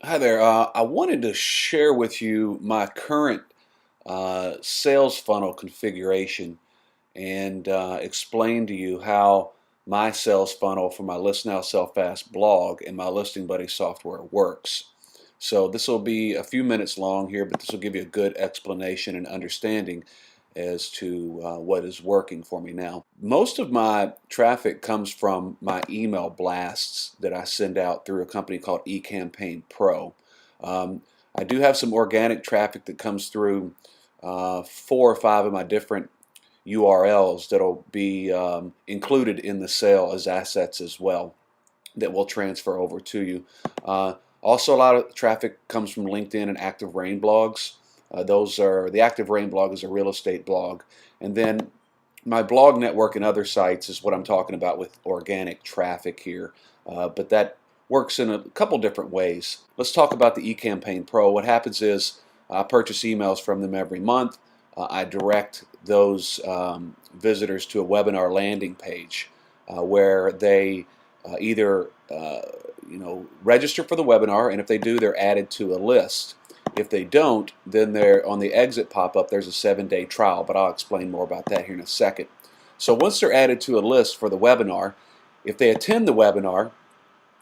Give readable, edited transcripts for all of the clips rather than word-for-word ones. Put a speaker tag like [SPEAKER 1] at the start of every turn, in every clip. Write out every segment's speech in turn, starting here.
[SPEAKER 1] Hi there. I wanted to share with you my current sales funnel configuration and explain to you how my sales funnel for my List Now Sell Fast blog and my Listing Buddy software works. So this will be a few minutes long here, but this will give you a good explanation and understanding as to what is working for me now. Most of my traffic comes from my email blasts that I send out through a company called eCampaign Pro. Um, I do have some organic traffic that comes through 4 or 5 of my different URLs that'll be included in the sale as assets as well that will transfer over to you. Also, a lot of traffic comes from LinkedIn and Active Rain blogs. Those are the Active Rain blog is a real estate blog, and then my blog network and other sites is what I'm talking about with organic traffic here. But that works in a couple different ways. Let's talk about the eCampaign Pro. What happens is I purchase emails from them every month. I direct those visitors to a webinar landing page where they either register for the webinar, and if they do, they're added to a list. If they don't, then they're on the exit pop-up. There's a 7-day trial, but I'll explain more about that here in a second. So once they're added to a list for the webinar, if they attend the webinar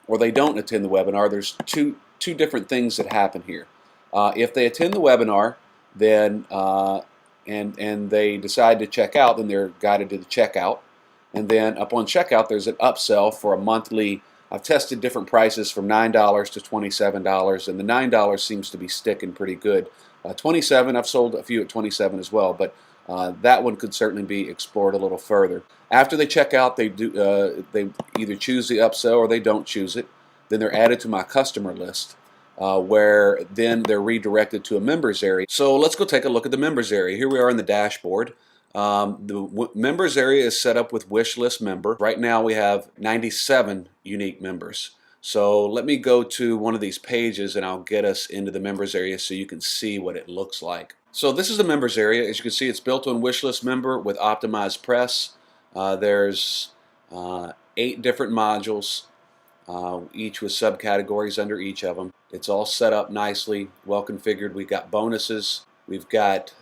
[SPEAKER 1] or they don't attend the webinar, there's two different things that happen here. If they attend the webinar, then and they decide to check out, then they're guided to the checkout. And then upon checkout, there's an upsell for a monthly. I've tested different prices from $9 to $27, and the $9 seems to be sticking pretty good. 27, I've sold a few at 27 as well, but that one could certainly be explored a little further. After they check out, they either choose the upsell or they don't choose it. Then they're added to my customer list, where then they're redirected to a members area. So let's go take a look at the members area. Here we are in the dashboard. The members area is set up with wish list member. Right now we have 97 unique members. So let me go to one of these pages and I'll get us into the members area so you can see what it looks like. So this is the members area. As you can see, it's built on wish list member with optimized press. There's 8 different modules, each with subcategories under each of them. It's all set up nicely, well configured. We've got bonuses. We've got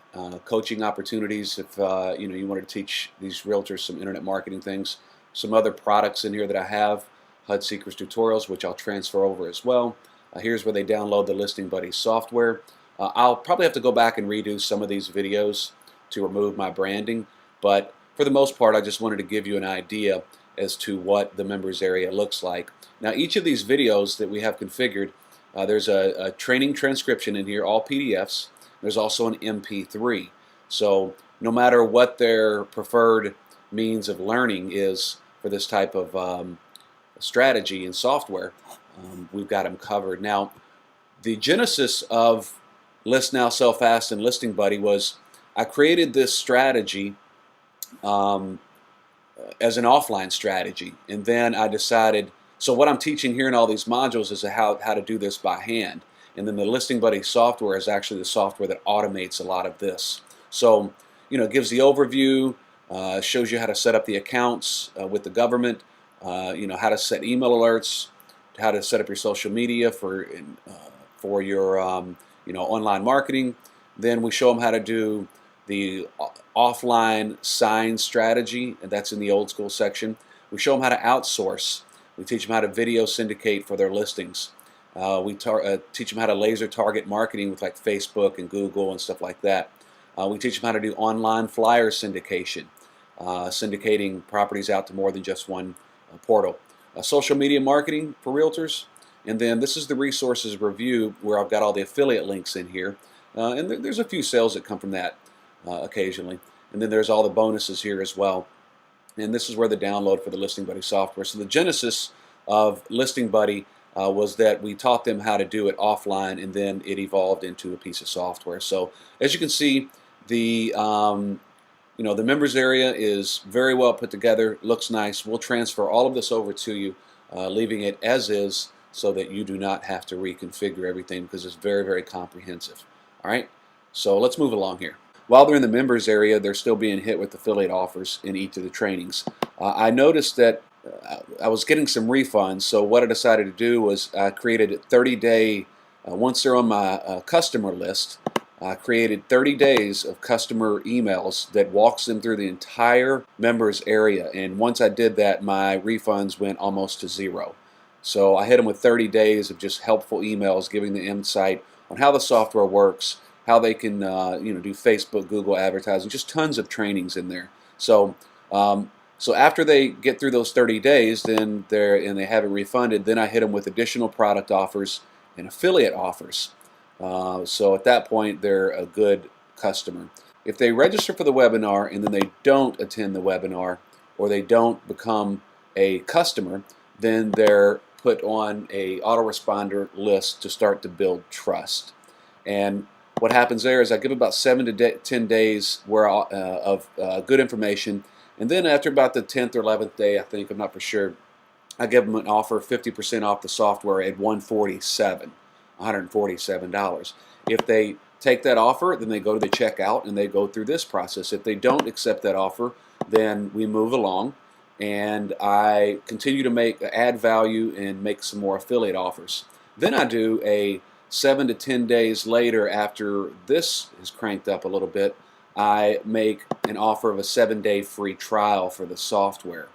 [SPEAKER 1] coaching opportunities if you wanted to teach these realtors some internet marketing things. Some other products in here that I have, HUD Secrets tutorials, which I'll transfer over as well. Here's where they download the Listing Buddy software. I'll probably have to go back and redo some of these videos to remove my branding, but for the most part I just wanted to give you an idea as to what the members area looks like. Now each of these videos that we have configured, there's a training transcription in here, all PDFs. There's also an MP3. So no matter what their preferred means of learning is for this type of strategy and software, we've got them covered. Now, the genesis of List Now, Sell Fast, and Listing Buddy was I created this strategy as an offline strategy, and then I decided, so what I'm teaching here in all these modules is how to do this by hand. And then the Listing Buddy software is actually the software that automates a lot of this. So, it gives the overview, shows you how to set up the accounts with the government, how to set email alerts, how to set up your social media for your online marketing. Then we show them how to do the offline sign strategy, and that's in the old school section. We show them how to outsource. We teach them how to video syndicate for their listings. We teach them how to laser target marketing with like Facebook and Google and stuff like that. We teach them how to do online flyer syndication, syndicating properties out to more than just one portal. Social media marketing for realtors. And then this is the resources review where I've got all the affiliate links in here. And there's a few sales that come from that occasionally. And then there's all the bonuses here as well. And this is where the download for the Listing Buddy software. So the genesis of Listing Buddy was that we taught them how to do it offline, and then it evolved into a piece of software. So as you can see, the the members area is very well put together, looks nice. We'll transfer all of this over to you, leaving it as is so that you do not have to reconfigure everything because it's very, very comprehensive. All right, so let's move along here. While they're in the members area, they're still being hit with affiliate offers in each of the trainings. I noticed that I was getting some refunds, so what I decided to do was I created 30-day once they're on my customer list, I created 30 days of customer emails that walks them through the entire members area. And once I did that, my refunds went almost to zero. So I hit them with 30 days of just helpful emails, giving the insight on how the software works, how they can do Facebook, Google advertising, just tons of trainings in there. So so after they get through those 30 days, then they have it refunded, then I hit them with additional product offers and affiliate offers. So at that point, they're a good customer. If they register for the webinar and then they don't attend the webinar, or they don't become a customer, then they're put on a autoresponder list to start to build trust. And what happens there is I give about 7 to 10 days of good information, and then after about the 10th or 11th day, I think, I'm not for sure, I give them an offer 50% off the software at $147. If they take that offer, then they go to the checkout and they go through this process. If they don't accept that offer, then we move along and I continue to add value and make some more affiliate offers. Then I do a 7 to 10 days later, after this is cranked up a little bit, I make an offer of a 7-day free trial for the software.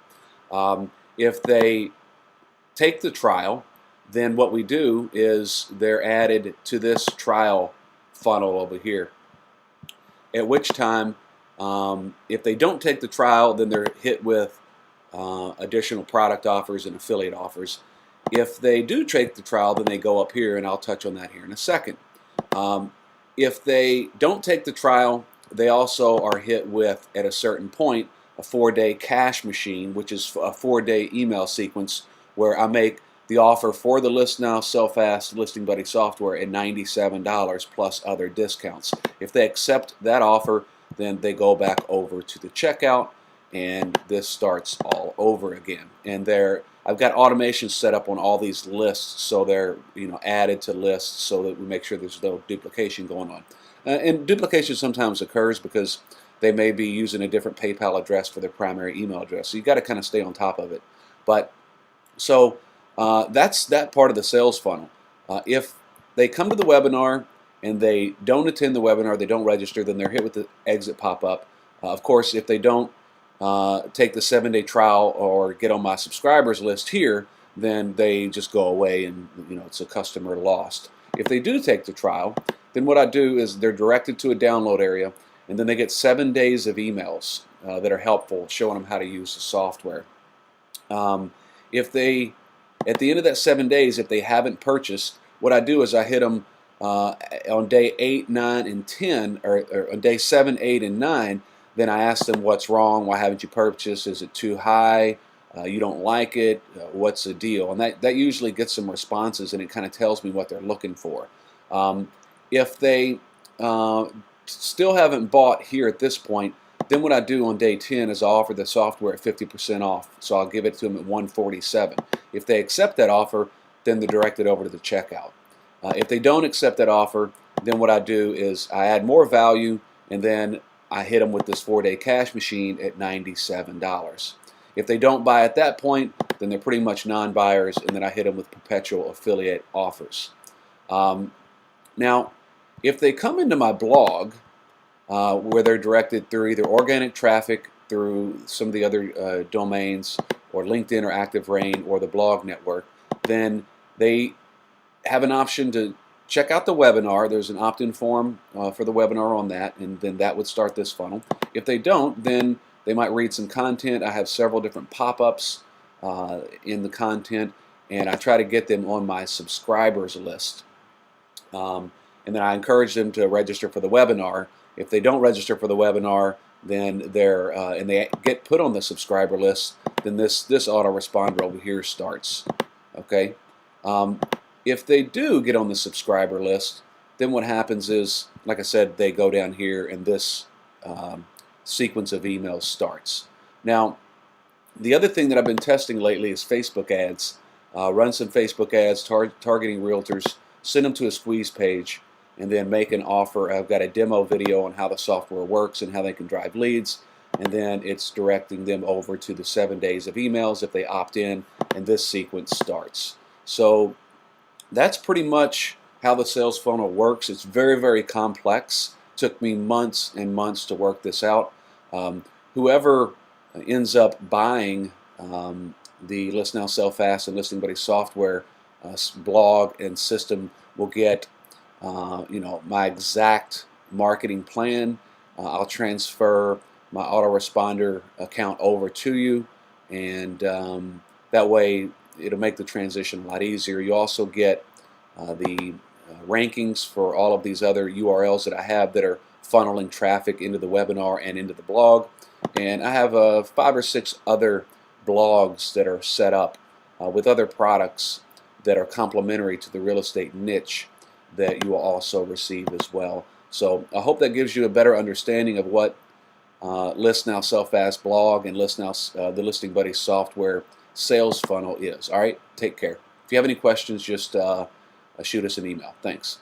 [SPEAKER 1] If they take the trial, then what we do is they're added to this trial funnel over here. At which time, if they don't take the trial, then they're hit with additional product offers and affiliate offers. If they do take the trial, then they go up here, and I'll touch on that here in a second. If they don't take the trial, they also are hit with, at a certain point, a 4-day cash machine, which is a 4-day email sequence where I make the offer for the List Now Sell Fast Listing Buddy software at $97 plus other discounts. If they accept that offer, then they go back over to the checkout, and this starts all over again. And I've got automation set up on all these lists, so they're added to lists so that we make sure there's no duplication going on. And duplication sometimes occurs because they may be using a different PayPal address for their primary email address. So you've got to kind of stay on top of it. But so that's that part of the sales funnel. If they come to the webinar and they don't attend the webinar, they don't register, then they're hit with the exit pop-up. Of course, if they don't take the 7-day trial or get on my subscribers list here, then they just go away, and it's a customer lost. If they do take the trial, then what I do is they're directed to a download area, and then they get 7 days of emails that are helpful, showing them how to use the software. If they, at the end of that 7 days, if they haven't purchased, what I do is I hit them on day 8, 9, and 10, or on day 7, 8, and 9. Then I ask them, what's wrong? Why haven't you purchased? Is it too high? You don't like it? What's the deal? And that usually gets some responses, and it kind of tells me what they're looking for. If they still haven't bought here at this point, then what I do on day 10 is I offer the software at 50% off. So I'll give it to them at $147. If they accept that offer, then they're directed over to the checkout. If they don't accept that offer, then what I do is I add more value, and then I hit them with this 4-day cash machine at $97. If they don't buy at that point, then they're pretty much non-buyers, and then I hit them with perpetual affiliate offers. Now, if they come into my blog, where they're directed through either organic traffic, through some of the other domains, or LinkedIn or ActiveRain or the blog network, then they have an option to check out the webinar. There's an opt-in form for the webinar on that, and then that would start this funnel. If they don't, then they might read some content. I have several different pop-ups in the content, and I try to get them on my subscribers list. And then I encourage them to register for the webinar. If they don't register for the webinar, then and they get put on the subscriber list, then this autoresponder over here starts. Okay. If they do get on the subscriber list, then what happens is, like I said, they go down here, and this sequence of emails starts. Now, the other thing that I've been testing lately is Facebook ads. Run some Facebook ads targeting realtors, send them to a squeeze page, and then make an offer. I've got a demo video on how the software works and how they can drive leads, and then it's directing them over to the 7 days of emails if they opt in, and this sequence starts. So that's pretty much how the sales funnel works. It's very, very complex. Took me months and months to work this out. Whoever ends up buying the List Now, Sell Fast and Listing Buddy software blog and system will get my exact marketing plan. I'll transfer my autoresponder account over to you, and that way it'll make the transition a lot easier. You also get the rankings for all of these other URLs that I have that are funneling traffic into the webinar and into the blog. And I have 5 or 6 other blogs that are set up with other products that are complementary to the real estate niche that you will also receive as well. So I hope that gives you a better understanding of what List Now, Sell Fast blog and List Now, the Listing Buddy software sales funnel is. All right, take care. If you have any questions, just shoot us an email. Thanks.